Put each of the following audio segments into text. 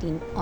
3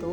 2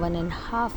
1.5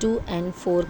2.4